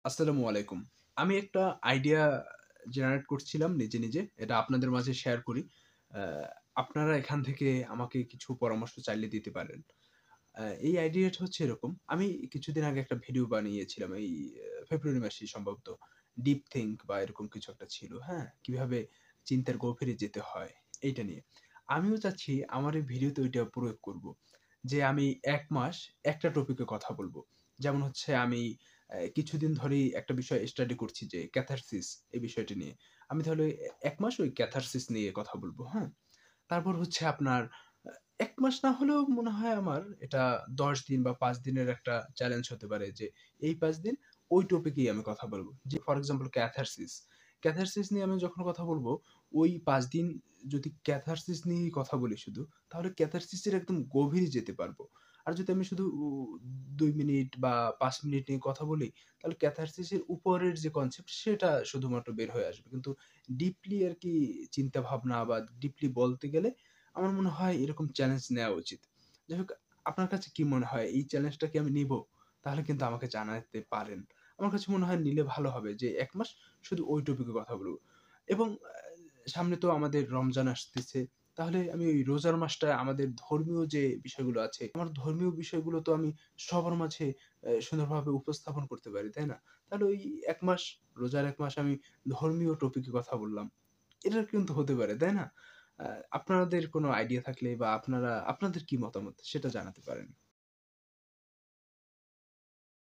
আসসালামু আলাইকুম। আমি একটা আইডিয়া জেনারেট করছিলাম নিজে। এটা আপনাদের মাঝে শেয়ার করি। আ আপনারা এখান থেকে আমাকে কিছু পরামর্শ চাইলে দিতে পারেন। এই আইডিয়াটা হচ্ছে এরকম, আমি কিছুদিন আগে একটা ভিডিও বানিয়েছিলাম এই ফেব্রুয়ারি মাসেই সম্ভবত। ডিপ থিংক বা এরকম কিছু একটা ছিল, হ্যাঁ? কিভাবে চিন্তার গভীরে যেতে হয়, এইটা নিয়ে। আমিও চাচ্ছি আমার এই ভিডিওতে ওইটা প্রয়োগ করব। যে আমি ১ মাস একটা টপিকে কথা বলব। যেমন হচ্ছে আমি কিছুদিন ধরেই একটা বিষয় স্টাডি করছি যে ক্যাথারসিস এই বিষয়টি নিয়ে। আমি তাহলে ১ মাস ওই ক্যাথারসিস নিয়ে কথা বলব, হ্যাঁ? তারপর হচ্ছে আপনার ১ মাস না হলেও মনে হয় আমার এটা ১০ দিন বা ৫ দিনের একটা চ্যালেঞ্জ হতে পারে যে এই ৫ দিন ওই টপিকেই আমি কথা বলব। যে ফর এক্সাম্পল ক্যাথারসিস। ক্যাথারসিস নিয়ে আমি যখন কথা বলব, ওই ৫ দিন যদি ক্যাথারসিস নিয়েই কথা বলি শুধু, তাহলে ক্যাথারসিস এর একদম গভীরে যেতে পারব। আর যদি আমি শুধু ২ মিনিট বা ৫ মিনিট নিয়ে কথা বলি, তাহলে ক্যাথারসিস এর উপরের যে কনসেপ্ট সেটা শুধুমাত্র বের হয়ে আসবে। কিন্তু ডিপলি আরকি চিন্তাভাবনা বা ডিপলি বলতে গেলে আমার মনে হয় এরকম চ্যালেঞ্জ নেওয়া উচিত। যাই হোক, আপনার কাছে কি মনে হয় এই চ্যালেঞ্জটা কি আমি নিবো? তাহলে কিন্তু আমাকে জানাতে পারেন। আমার কাছে মনে হয় নিলে ভালো হবে যে ১ মাস শুধু ওই টপিকে কথা বলব। এবং সামনে তো আমাদের রমজান আসতেছে। তাহলে আমি ওই রোজার মাসটা আমাদের ধর্মীয় যে বিষয়গুলো আছে, আমার ধর্মীয় বিষয়গুলো তো আমি সবার মাঝে সুন্দরভাবে উপস্থাপন করতে পারি, তাই না? তাহলে ওই ১ মাস, রোজার ১ মাস আমি ধর্মীয় টপিকে কথা বললাম। এটা কিন্তু হতে পারে, তাই না? আ আপনাদের কোনো আইডিয়া থাকলে বা আপনাদের কি মতামত সেটা জানাতে পারেন।